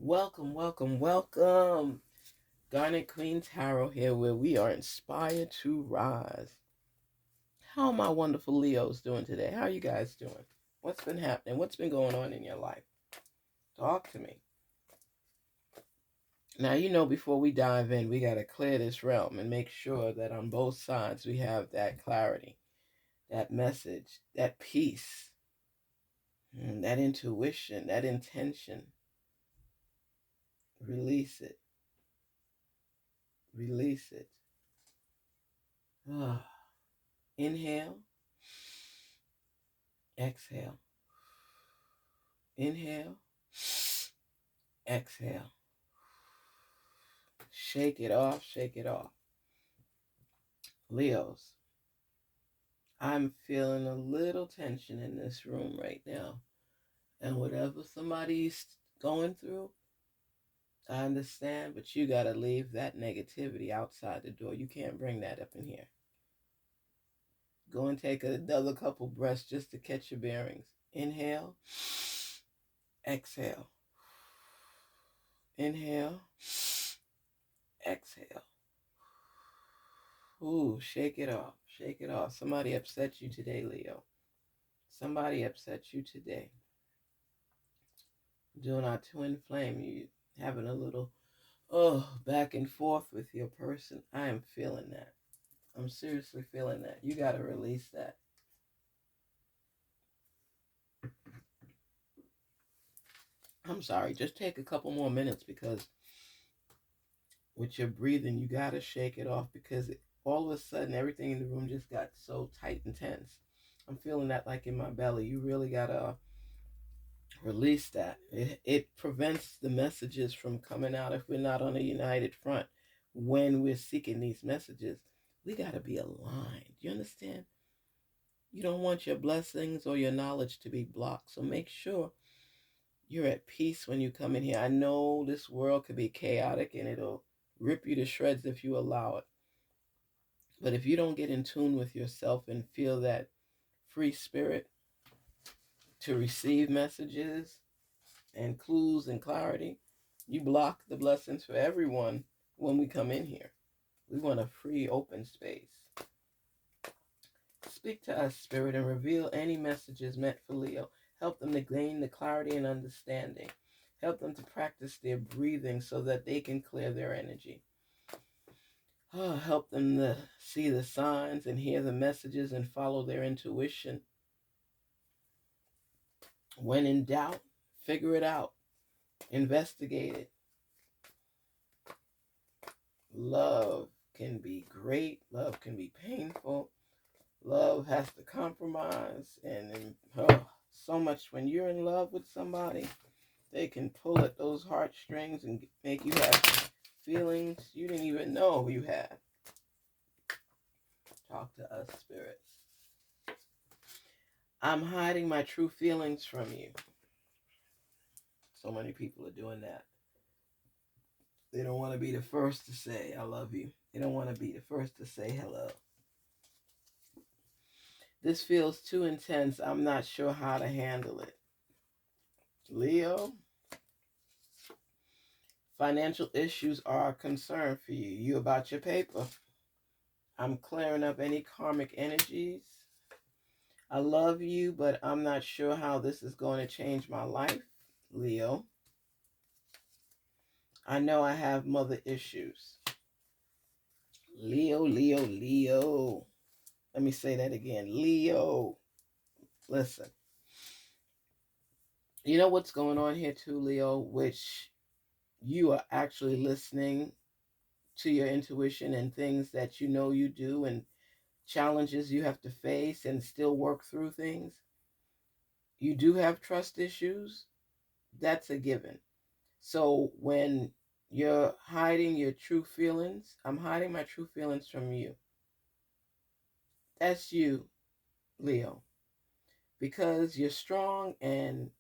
Welcome, welcome, welcome. Garnetqueentarot here, where we are inspired to rise. How are my wonderful Leos doing today? How are you guys doing? What's been happening? What's been going on in your life? Talk to me. Now, before we dive in, we got to clear this realm and make sure that on both sides we have that clarity, that message, that peace, that intuition, that intention. Release it. Release it. Ah. Inhale. Exhale. Inhale. Exhale. Shake it off. Shake it off. Leos, I'm feeling a little tension in this room right now. And whatever somebody's going through, I understand, but you got to leave that negativity outside the door. You can't bring that up in here. Go and take another couple breaths just to catch your bearings. Inhale. Exhale. Inhale. Exhale. Ooh, shake it off. Shake it off. Somebody upset you today, Leo. Somebody upset you today. Doing our twin flame, you having a little back and forth with your person. I am feeling that. I'm seriously feeling that. You got to release that. I'm sorry. Just take a couple more minutes, because with your breathing, you got to shake it off, because all of a sudden everything in the room just got so tight and tense. I'm feeling that like in my belly. You really got to release that. It prevents the messages from coming out if we're not on a united front. When we're seeking these messages, we got to be aligned. You understand? You don't want your blessings or your knowledge to be blocked. So make sure you're at peace when you come in here. I know this world could be chaotic and it'll rip you to shreds if you allow it. But if you don't get in tune with yourself and feel that free spirit to receive messages and clues and clarity, you block the blessings for everyone when we come in here. We want a free, open space. Speak to us, Spirit, and reveal any messages meant for Leo. Help them to gain the clarity and understanding. Help them to practice their breathing so that they can clear their energy. Help them to see the signs and hear the messages and follow their intuition. When in doubt, figure it out. Investigate it. Love can be great. Love can be painful. Love has to compromise. And so much when you're in love with somebody, they can pull at those heartstrings and make you have feelings you didn't even know you had. Talk to us, spirits. I'm hiding my true feelings from you. So many people are doing that. They don't want to be the first to say, I love you. They don't want to be the first to say hello. This feels too intense. I'm not sure how to handle it. Leo, financial issues are a concern for you. You about your paper. I'm clearing up any karmic energies. I love you, but I'm not sure how this is going to change my life, Leo. I know I have mother issues. Leo, Leo, Leo. Let me say that again. Leo. Listen. You know what's going on here too, Leo, which you are actually listening to your intuition and things that you know you do and challenges you have to face and still work through things. You do have trust issues. That's a given. So when you're hiding your true feelings, I'm hiding my true feelings from you. That's you, Leo, because you're strong and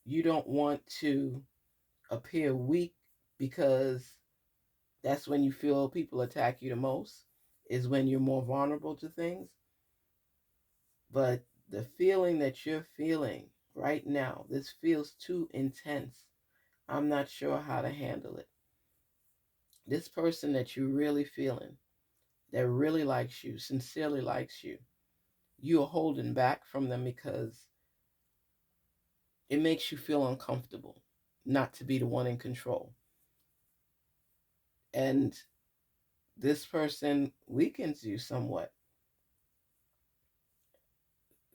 you don't want to appear weak, because that's when you feel people attack you the most, is when you're more vulnerable to things. But the feeling that you're feeling right now, this feels too intense. I'm not sure how to handle it. This person that you're really feeling, that really likes you, sincerely likes you, you're holding back from them because it makes you feel uncomfortable not to be the one in control. And this person weakens you somewhat.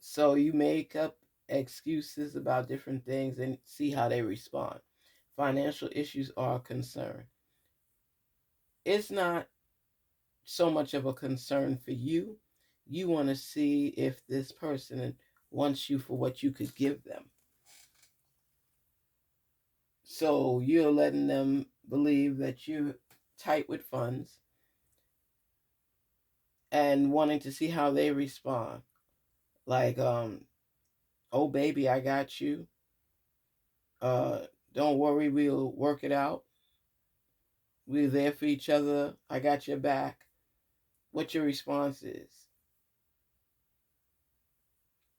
So you make up excuses about different things and see how they respond. Financial issues are a concern. It's not so much of a concern for you. You want to see if this person wants you for what you could give them. So you're letting them believe that you're tight with funds and wanting to see how they respond. Like, oh baby, I got you. Uh, don't worry, we'll work it out. We're there for each other. I got your back. What your response is.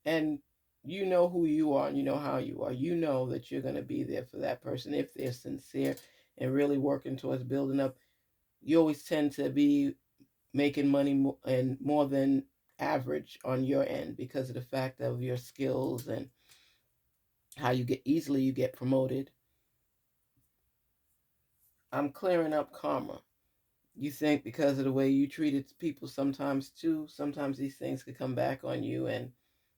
And you know who you are and you know how you are. You know that you're going to be there for that person if they're sincere and really working towards building up. You always tend to be making money and more than average on your end because of the fact of your skills and how you get promoted. I'm clearing up karma. You think because of the way you treated people sometimes too, sometimes these things could come back on you and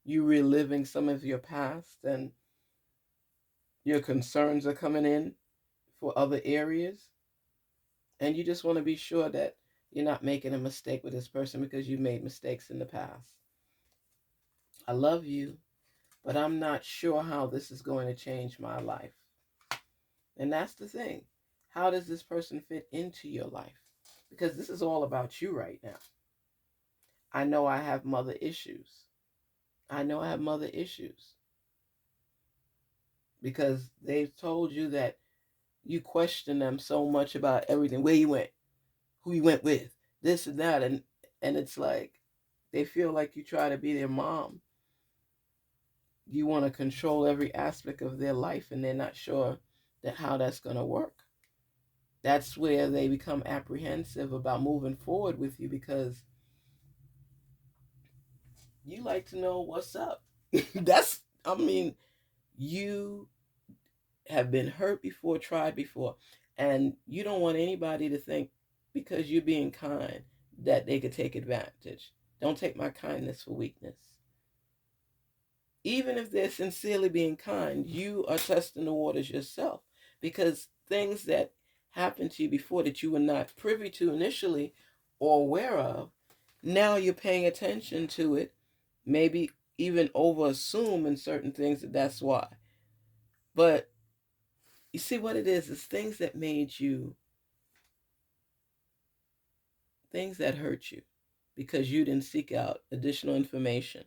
you reliving some of your past and your concerns are coming in for other areas. And you just want to be sure that you're not making a mistake with this person because you made mistakes in the past. I love you, but I'm not sure how this is going to change my life. And that's the thing. How does this person fit into your life? Because this is all about you right now. I know I have mother issues. I know I have mother issues because they've told you that you question them so much about everything, where you went, who you went with, this and that, and it's like they feel like you try to be their mom. You want to control every aspect of their life, and they're not sure that how that's going to work. That's where they become apprehensive about moving forward with you because you like to know what's up. I mean, you have been hurt before, tried before, and you don't want anybody to think because you're being kind that they could take advantage. Don't take my kindness for weakness. Even if they're sincerely being kind, you are testing the waters yourself because things that happened to you before that you were not privy to initially or aware of, now you're paying attention to it, maybe even over assume in certain things that that's why. But you see what it is things that made you, things that hurt you because you didn't seek out additional information.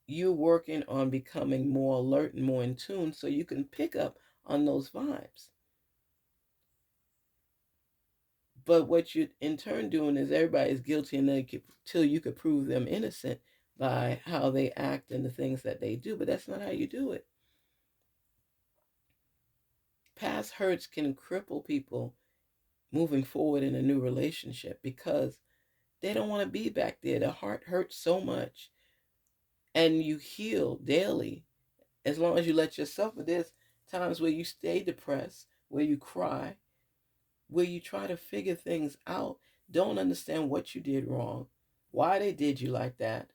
You're working on becoming more alert and more in tune so you can pick up on those vibes. But what you're in turn doing is everybody's guilty until you could prove them innocent by how they act and the things that they do. But that's not how you do it. Past hurts can cripple people moving forward in a new relationship because they don't want to be back there. The heart hurts so much. And you heal daily as long as you let yourself. But there's times where you stay depressed, where you cry, where you try to figure things out, don't understand what you did wrong, why they did you like that,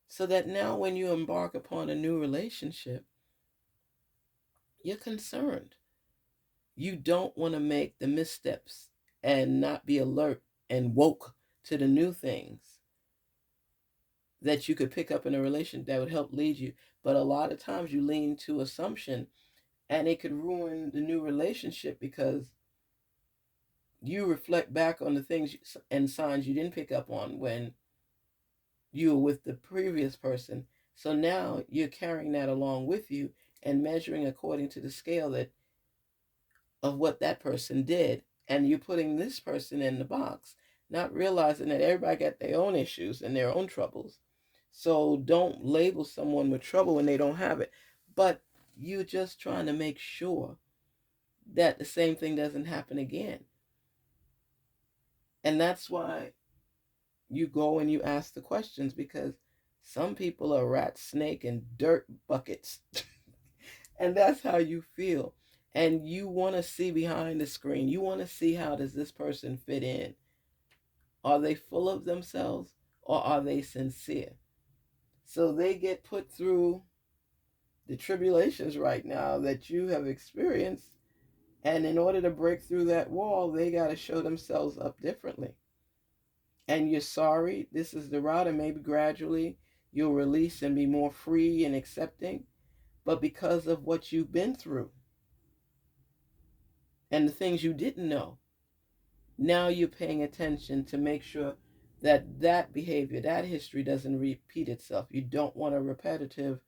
so that now when you embark upon a new relationship, you're concerned. You don't want to make the missteps and not be alert and woke to the new things that you could pick up in a relationship that would help lead you. But a lot of times you lean to assumption and it could ruin the new relationship because you reflect back on the things and signs you didn't pick up on when you were with the previous person. So now you're carrying that along with you and measuring according to the scale that of what that person did. And you're putting this person in the box, not realizing that everybody got their own issues and their own troubles. So don't label someone with trouble when they don't have it. But you're just trying to make sure that the same thing doesn't happen again. And that's why you go and you ask the questions, because some people are rat, snake, and dirt buckets. And that's how you feel. And you want to see behind the screen. You want to see, how does this person fit in? Are they full of themselves, or are they sincere? So they get put through the tribulations right now that you have experienced. And in order to break through that wall, they got to show themselves up differently. And you're sorry, this is the route, and maybe gradually you'll release and be more free and accepting. But because of what you've been through and the things you didn't know, now you're paying attention to make sure that that behavior, that history doesn't repeat itself. You don't want a repetitive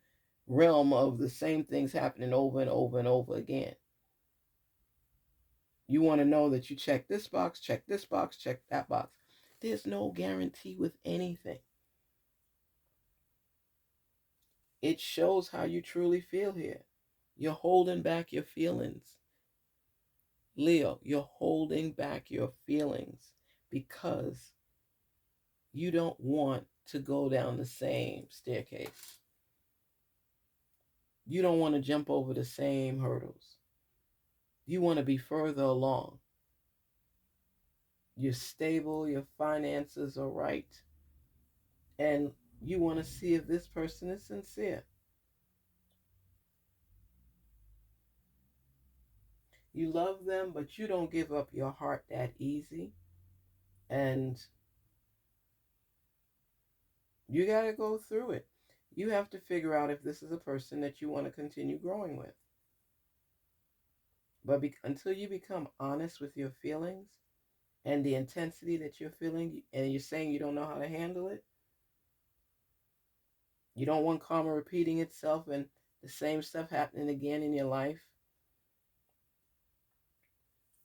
realm of the same things happening over and over and over again. You want to know that you check this box, check this box, check that box. There's no guarantee with anything. It shows how you truly feel here. You're holding back your feelings. Leo, you're holding back your feelings because you don't want to go down the same staircase. You don't want to jump over the same hurdles. You want to be further along. You're stable, your finances are right, and you want to see if this person is sincere. You love them, but you don't give up your heart that easy. And you got to go through it. You have to figure out if this is a person that you want to continue growing with. But until you become honest with your feelings and the intensity that you're feeling, and you're saying you don't know how to handle it, you don't want karma repeating itself and the same stuff happening again in your life.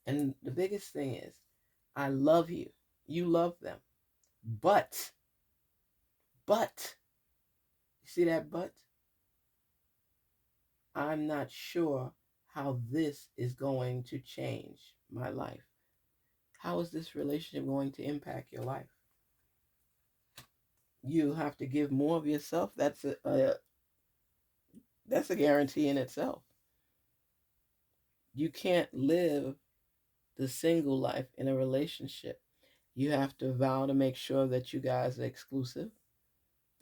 And the biggest thing is, I love you. You love them. But, you see that but? I'm not sure how this is going to change my life. How is this relationship going to impact your life? You have to give more of yourself. That's a guarantee in itself. You can't live the single life in a relationship. You have to vow to make sure that you guys are exclusive.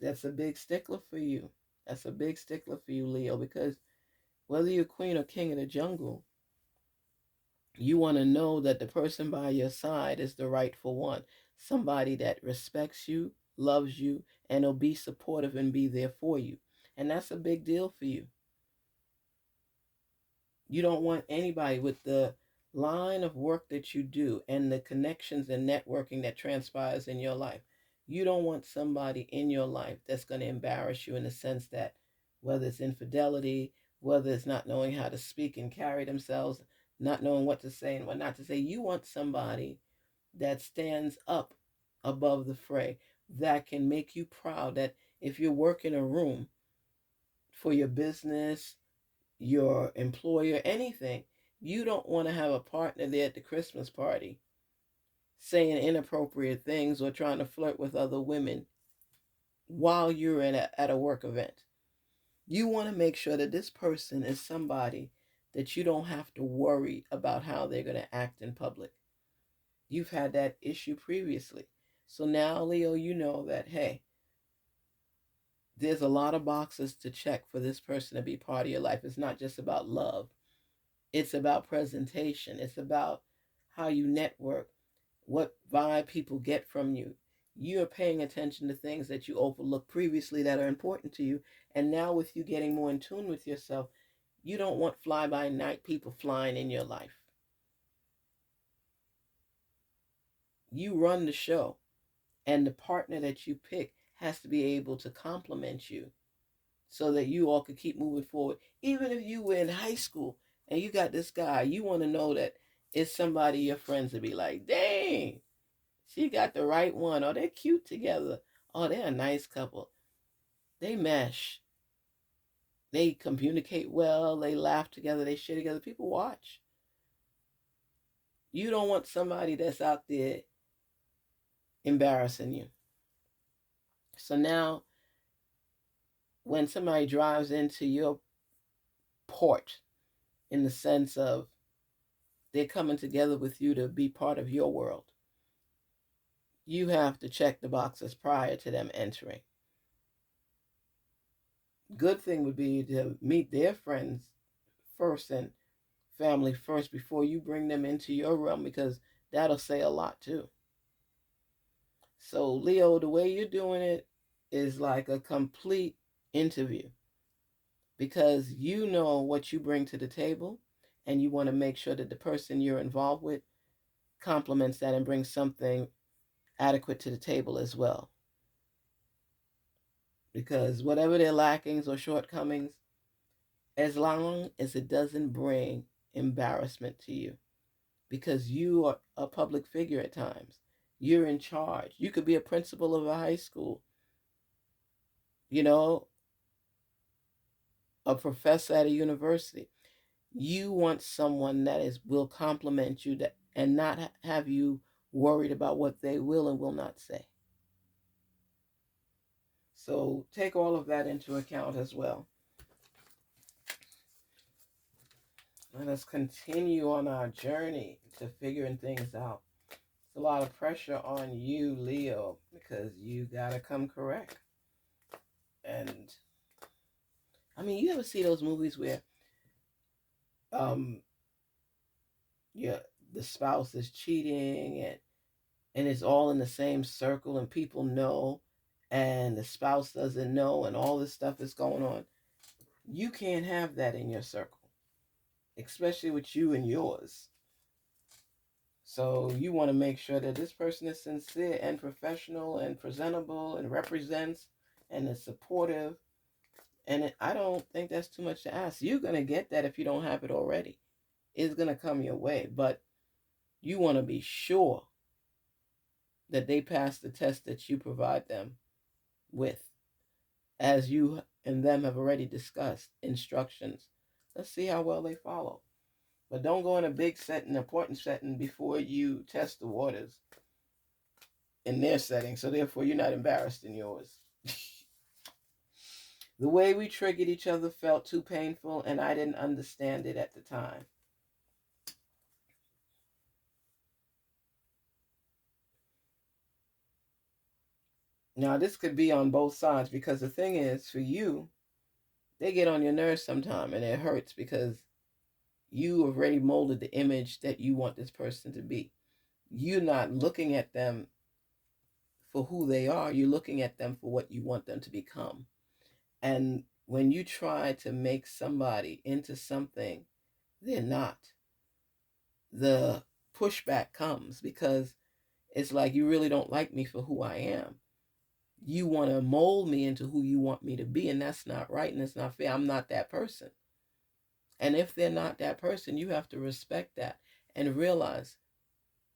That's a big stickler for you. That's a big stickler for you, Leo, because whether you're queen or king of the jungle, you want to know that the person by your side is the rightful one. Somebody that respects you, loves you, and will be supportive and be there for you. And that's a big deal for you. You don't want anybody with the line of work that you do and the connections and networking that transpires in your life. You don't want somebody in your life that's going to embarrass you, in the sense that whether it's infidelity, whether it's not knowing how to speak and carry themselves, not knowing what to say and what not to say. You want somebody that stands up above the fray, that can make you proud, that if you work in a room for your business, your employer, anything, you don't want to have a partner there at the Christmas party saying inappropriate things or trying to flirt with other women while you're at a work event. You want to make sure that this person is somebody that you don't have to worry about how they're going to act in public. You've had that issue previously. So now, Leo, you know that, hey, there's a lot of boxes to check for this person to be part of your life. It's not just about love. It's about presentation. It's about how you network, what vibe people get from you. You're paying attention to things that you overlooked previously that are important to you. And now, with you getting more in tune with yourself, you don't want fly-by-night people flying in your life. You run the show, and the partner that you pick has to be able to complement you so that you all could keep moving forward. Even if you were in high school and you got this guy, you want to know that it's somebody your friends would be like, dang, she got the right one. Oh, they're cute together. Oh, they're a nice couple. They mesh. They communicate well. They laugh together. They share together. People watch. You don't want somebody that's out there embarrassing you. So now, when somebody drives into your port, in the sense of they're coming together with you to be part of your world, you have to check the boxes prior to them entering. Good thing would be to meet their friends first and family first before you bring them into your realm, because that'll say a lot too. So, Leo, the way you're doing it is like a complete interview, because you know what you bring to the table, and you want to make sure that the person you're involved with complements that and brings something adequate to the table as well. Because whatever their lackings or shortcomings, as long as it doesn't bring embarrassment to you, because you are a public figure at times. You're in charge. You could be a principal of a high school, you know, a professor at a university. You want someone that will compliment you, that and not have you worried about what they will and will not say. So take all of that into account as well. Let us continue on our journey to figuring things out. It's a lot of pressure on you, Leo, because you gotta come correct. And I mean, you ever see those movies where um yeah, the spouse is cheating, and it's all in the same circle and people know and the spouse doesn't know and all this stuff is going on? You can't have that in your circle, especially with you and yours. So you want to make sure that this person is sincere and professional and presentable and represents and is supportive. And I don't think that's too much to ask. You're going to get that if you don't have it already. It's going to come your way. But you want to be sure that they pass the test that you provide them with, as you and them have already discussed instructions. Let's see how well they follow. But don't go in a big setting, important setting, before you test the waters in their setting. So therefore, you're not embarrassed in yours. The way we triggered each other felt too painful, and I didn't understand it at the time. Now, this could be on both sides, because the thing is, for you, they get on your nerves sometime, and it hurts because you already molded the image that you want this person to be. You're not looking at them for who they are. You're looking at them for what you want them to become. And when you try to make somebody into something they're not, the pushback comes, because it's like, you really don't like me for who I am. You want to mold me into who you want me to be, and that's not right and it's not fair. I'm not that person. And if they're not that person, you have to respect that and realize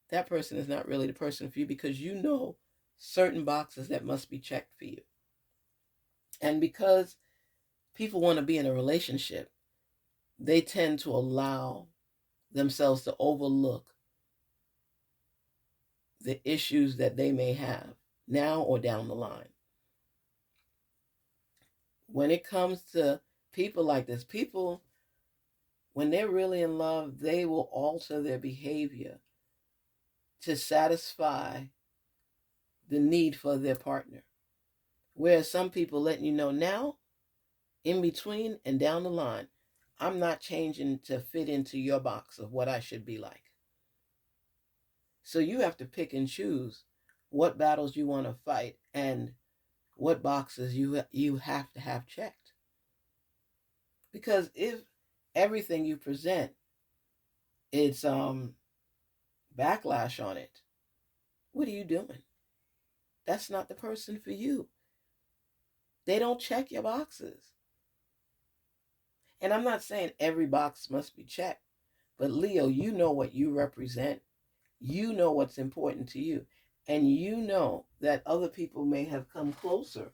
that person is not really the person for you, because you know certain boxes that must be checked for you. And because people want to be in a relationship, they tend to allow themselves to overlook the issues that they may have now or down the line. When it comes to people like this, people, when they're really in love, they will alter their behavior to satisfy the need for their partner. Whereas some people letting you know now, in between and down the line, I'm not changing to fit into your box of what I should be like. So you have to pick and choose what battles you want to fight and what boxes you have to have checked. Because if everything you present, it's backlash on it, what are you doing? That's not the person for you. They don't check your boxes. And I'm not saying every box must be checked, but Leo, you know what you represent. You know what's important to you. And you know that other people may have come closer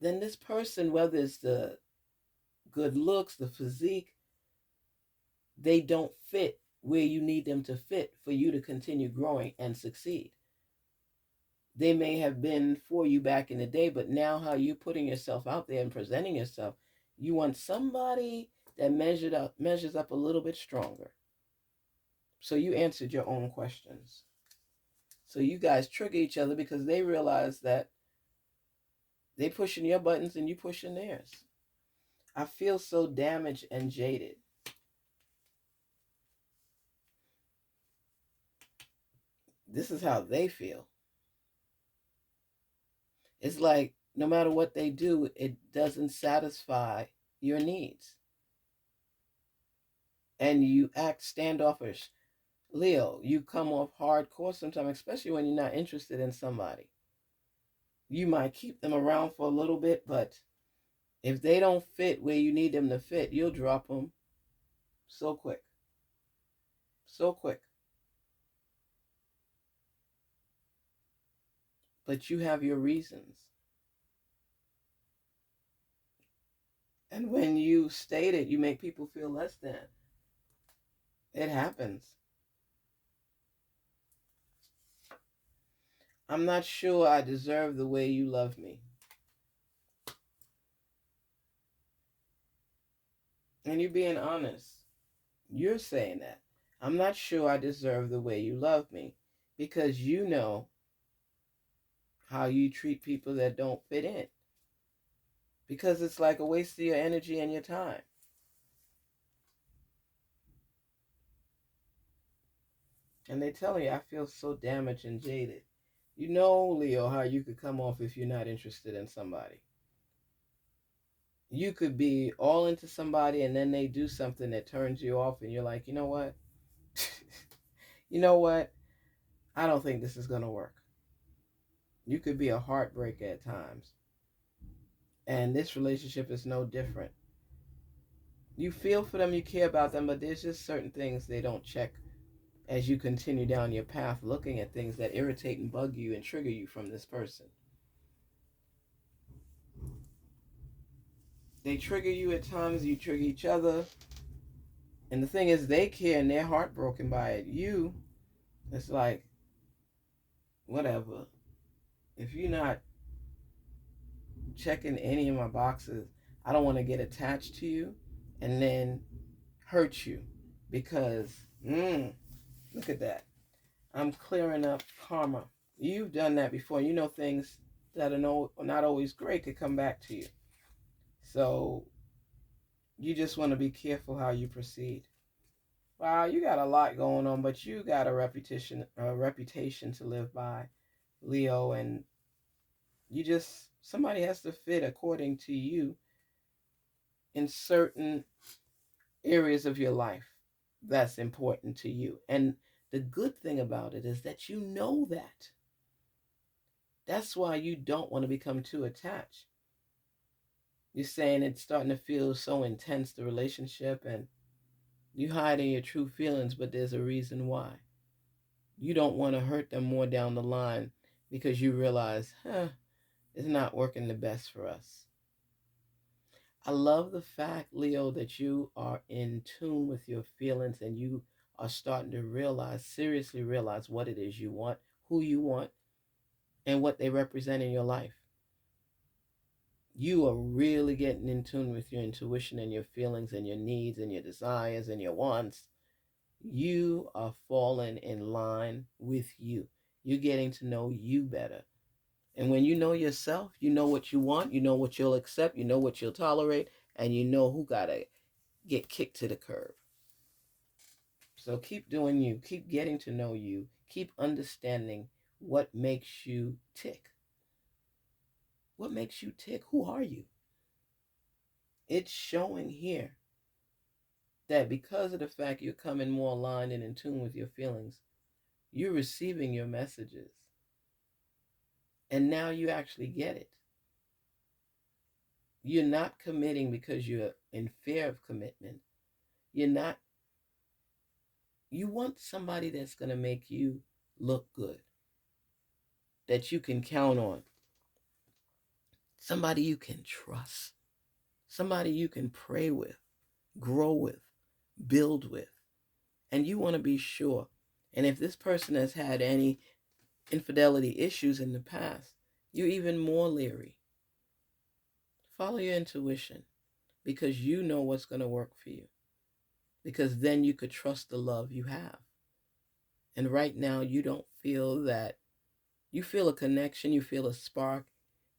than this person, whether it's the good looks, the physique, they don't fit where you need them to fit for you to continue growing and succeed. They may have been for you back in the day, but now how you're putting yourself out there and presenting yourself, you want somebody that measures up a little bit stronger. So you answered your own questions. So you guys trigger each other because they realize that they pushing your buttons and you pushing theirs. I feel so damaged and jaded. This is how they feel. It's like no matter what they do, it doesn't satisfy your needs. And you act standoffish. Leo, you come off hardcore sometimes, especially when you're not interested in somebody. You might keep them around for a little bit, but if they don't fit where you need them to fit, you'll drop them so quick. So quick. But you have your reasons. And when you state it, you make people feel less than. It happens. I'm not sure I deserve the way you love me. And you're being honest. You're saying that. I'm not sure I deserve the way you love me because you know how you treat people that don't fit in. Because it's like a waste of your energy and your time. And they tell you, I feel so damaged and jaded. You know, Leo, how you could come off if you're not interested in somebody. You could be all into somebody and then they do something that turns you off and you're like, you know what? You know what? I don't think this is going to work. You could be a heartbreak at times. And this relationship is no different. You feel for them, you care about them, but there's just certain things they don't check as you continue down your path looking at things that irritate and bug you and trigger you from this person. They trigger you at times, you trigger each other. And the thing is, they care and they're heartbroken by it. You, it's like, whatever. If you're not checking any of my boxes, I don't want to get attached to you and then hurt you because, look at that. I'm clearing up karma. You've done that before. You know things that are not always great could come back to you. So you just want to be careful how you proceed. Wow, you got a lot going on, but you got a reputation to live by, Leo, and somebody has to fit according to you in certain areas of your life that's important to you. And the good thing about it is that you know that. That's why you don't want to become too attached. You're saying it's starting to feel so intense, the relationship, and you hiding your true feelings, but there's a reason why. You don't want to hurt them more down the line because you realize, it's not working the best for us. I love the fact, Leo, that you are in tune with your feelings and you are starting to seriously realize what it is you want, who you want, and what they represent in your life. You are really getting in tune with your intuition and your feelings and your needs and your desires and your wants. You are falling in line with you. You're getting to know you better. And when you know yourself, you know what you want, you know what you'll accept, you know what you'll tolerate, and you know who gotta get kicked to the curb. So keep doing you, keep getting to know you, keep understanding what makes you tick. What makes you tick? Who are you? It's showing here that because of the fact you're coming more aligned and in tune with your feelings, you're receiving your messages. And now you actually get it. You're not committing because you're in fear of commitment. You want somebody that's going to make you look good, that you can count on, somebody you can trust, somebody you can pray with, grow with, build with. and you want to be sure. And if this person has had any infidelity issues in the past, you're even more leery. Follow your intuition because you know what's going to work for you. Because then you could trust the love you have. And right now, you don't feel that. You feel a connection, you feel a spark.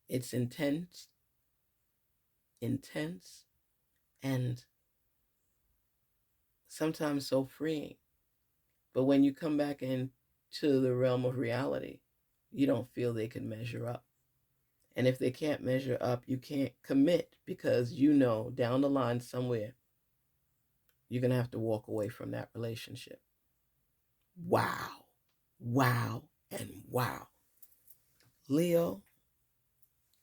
It's intense, and sometimes so freeing. But when you come back into the realm of reality, you don't feel they can measure up. And if they can't measure up, you can't commit because you know down the line somewhere, you're going to have to walk away from that relationship. Wow, wow, and wow. Leo,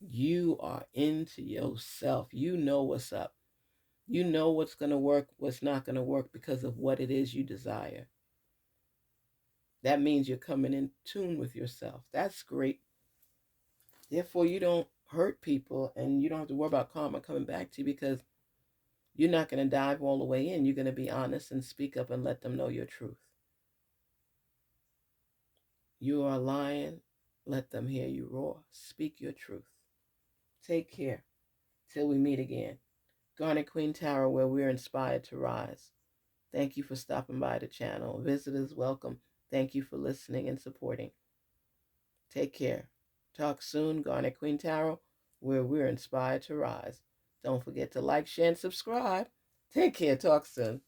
you are into yourself. You know what's up. You know what's going to work, what's not going to work because of what it is you desire. That means you're coming in tune with yourself. That's great. Therefore, you don't hurt people and you don't have to worry about karma coming back to you because you're not going to dive all the way in. You're going to be honest and speak up and let them know your truth. You are a lion. Let them hear you roar. Speak your truth. Take care. Till we meet again. Garnet Queen Tarot, where we're inspired to rise. Thank you for stopping by the channel. Visitors, welcome. Thank you for listening and supporting. Take care. Talk soon. Garnet Queen Tarot, where we're inspired to rise. Don't forget to like, share, and subscribe. Take care. Talk soon.